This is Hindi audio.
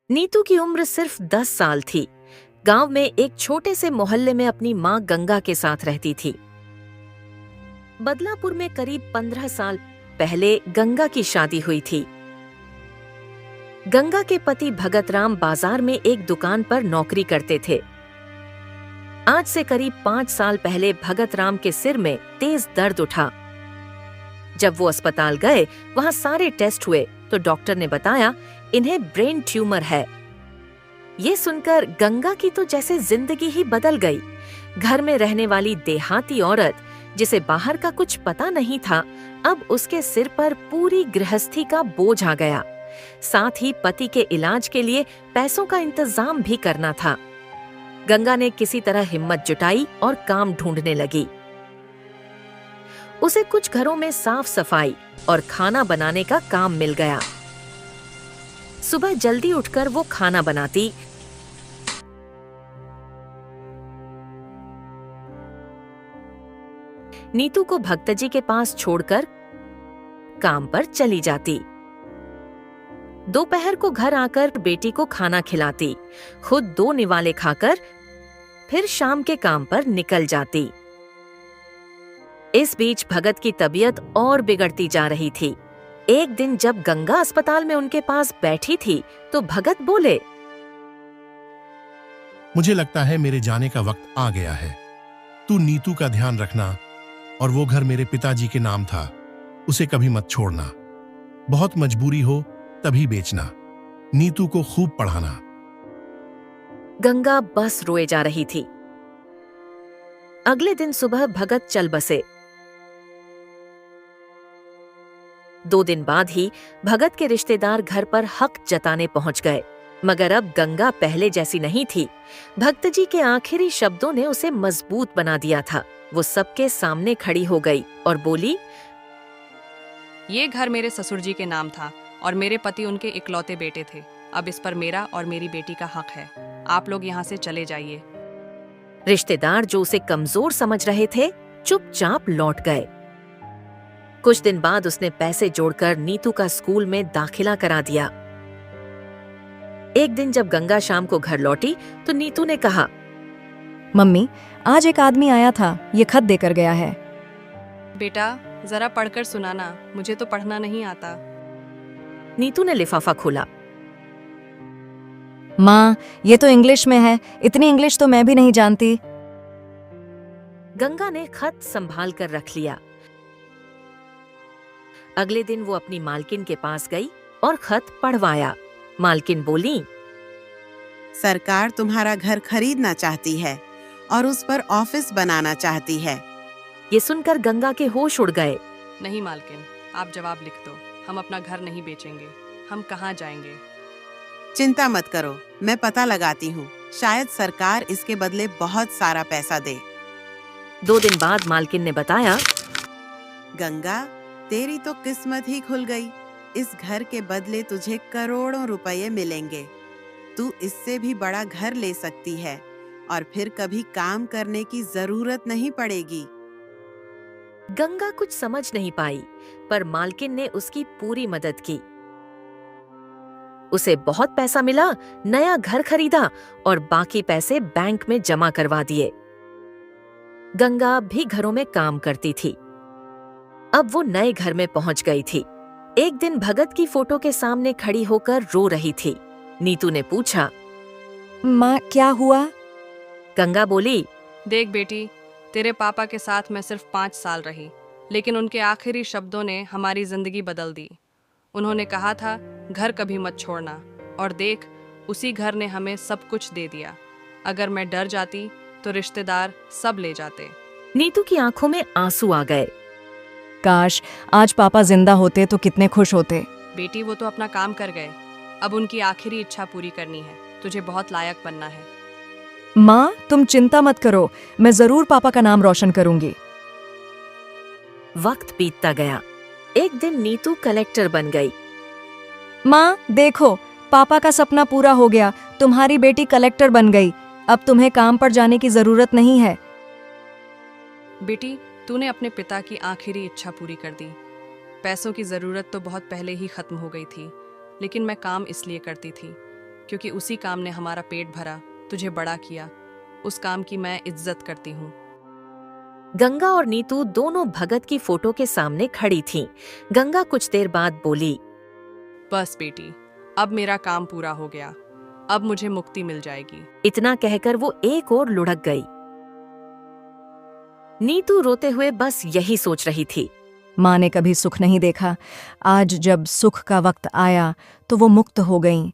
नीतू की उम्र सिर्फ 10 साल थी। गांव में एक छोटे से मोहल्ले में अपनी मां गंगा के साथ रहती थी। बदलापुर में करीब 15 साल पहले गंगा की शादी हुई थी। गंगा के पति भगत राम बाजार में एक दुकान पर नौकरी करते थे। आज से करीब 5 साल पहले भगत राम के सिर में तेज दर्द उठा। जब वो अस्पताल गए, वहां सारे टेस्ट हुए तो डॉक्टर ने बताया इन्हें ब्रेन ट्यूमर है। ये सुनकर गंगा की तो जैसे जिंदगी ही बदल गई। घर में रहने वाली देहाती औरत, जिसे बाहर का कुछ पता नहीं था, अब उसके सिर पर पूरी गृहस्थी का बोझ आ गया। साथ ही पति के इलाज के लिए पैसों का इंतजाम भी करना था। गंगा ने किसी तरह हिम्मत जुटाई और काम ढूंढने लगी। उसे कुछ घरों में साफ सफाई और खाना बनाने का काम मिल गया। सुबह जल्दी उठकर वो खाना बनाती, नीतू को भक्तजी के पास छोड़कर काम पर चली जाती। दोपहर को घर आकर बेटी को खाना खिलाती, खुद 2 निवाले खाकर फिर शाम के काम पर निकल जाती। इस बीच भगत की तबीयत और बिगड़ती जा रही थी। एक दिन जब गंगा अस्पताल में उनके पास बैठी थी तो भगत बोले, मुझे लगता है मेरे जाने का वक्त आ गया है। तू नीतू का ध्यान रखना, और वो घर मेरे पिताजी के नाम था, उसे कभी मत छोड़ना। बहुत मजबूरी हो तभी बेचना। नीतू को खूब पढ़ाना। गंगा बस रोए जा रही थी। अगले दिन सुबह भगत चल बसे। 2 दिन बाद ही भगत के रिश्तेदार घर पर हक जताने पहुंच गए। मगर अब गंगा पहले जैसी नहीं थी। भक्तजी के आखिरी शब्दों ने उसे मजबूत बना दिया था। वो सबके सामने खड़ी हो गई और बोली, ये घर मेरे ससुर जी के नाम था और मेरे पति उनके इकलौते बेटे थे। अब इस पर मेरा और मेरी बेटी का हक है। आप लोग यहाँ से चले जाइए। रिश्तेदार जो उसे कमजोर समझ रहे थे, चुपचाप लौट गए। कुछ दिन बाद उसने पैसे जोड़कर नीतू का स्कूल में दाखिला करा दिया। एक दिन जब गंगा शाम को घर लौटी तो नीतू ने कहा, मम्मी, आज एक आदमी आया था, ये खत देकर गया है। बेटा, जरा पढ़कर सुनाना, मुझे तो पढ़ना नहीं आता। नीतू ने लिफाफा खोला। माँ, ये तो इंग्लिश में है। इतनी इंग्लिश तो मैं भी नहीं जानती। गंगा ने खत संभाल कर रख लिया। अगले दिन वो अपनी मालकिन के पास गई और खत पढ़वाया। मालकिन बोली, सरकार तुम्हारा घर खरीदना चाहती है और उस पर ऑफिस बनाना चाहती है। ये सुनकर गंगा के होश उड़ गए। नहीं मालकिन, आप जवाब लिख दो। हम अपना घर नहीं बेचेंगे। हम कहाँ जाएंगे? चिंता मत करो, मैं पता लगाती हूँ। शायद सरकार इसके बदले बहुत सारा पैसा दे। 2 दिन बाद मालकिन ने बताया, गंगा, तेरी तो किस्मत ही खुल गई। इस घर के बदले तुझे करोड़ों रुपए मिलेंगे। तू इससे भी बड़ा घर ले सकती है और फिर कभी काम करने की जरूरत नहीं पड़ेगी। गंगा कुछ समझ नहीं पाई, पर मालकिन ने उसकी पूरी मदद की। उसे बहुत पैसा मिला, नया घर खरीदा और बाकी पैसे बैंक में जमा करवा दिए। गंगा भी घरों में काम करती थी। अब वो नए घर में पहुंच गई थी। एक दिन भगत की फोटो के सामने खड़ी होकर रो रही थी। नीतू ने पूछा, माँ, क्या हुआ? गंगा बोली, देख बेटी, तेरे पापा के साथ मैं सिर्फ 5 साल रही, लेकिन उनके आखिरी शब्दों ने हमारी जिंदगी बदल दी। उन्होंने कहा था, घर कभी मत छोड़ना, और देख, उसी घर ने हमें सब कुछ दे दिया। अगर मैं डर जाती तो रिश्तेदार सब ले जाते। नीतू की आंखों में आंसू आ गए। काश आज पापा जिंदा होते तो कितने खुश होते। बेटी, वो तो अपना काम कर गए। अब उनकी आखिरी इच्छा पूरी करनी है। तुझे बहुत लायक बनना है। माँ, तुम चिंता मत करो, मैं जरूर पापा का नाम रोशन करूंगी। वक्त बीतता गया। एक दिन नीतू कलेक्टर बन गई। माँ देखो, पापा का सपना पूरा हो गया, तुम्हारी बेटी कलेक्टर बन गई। अब तुम्हें काम पर जाने की जरूरत नहीं है। बेटी, तूने अपने पिता की आखिरी इच्छा पूरी कर दी। पैसों की ज़रूरत तो बहुत पहले ही ख़त्म हो गई थी, लेकिन मैं काम इसलिए करती थी क्योंकि उसी काम ने हमारा पेट भरा, तुझे बड़ा किया। उस काम की मैं इज्जत करती हूँ। गंगा और नीतू दोनों भगत की फोटो के सामने खड़ी थीं। गंगा कुछ देर बाद बोली, बस बेटी, अब मेरा काम पूरा हो गया। अब मुझे मुक्ति मिल जाएगी। इतना कहकर वो एक और लुढ़क गई। नीतू रोते हुए बस यही सोच रही थी। माँ ने कभी सुख नहीं देखा। आज जब सुख का वक्त आया तो वो मुक्त हो गईं।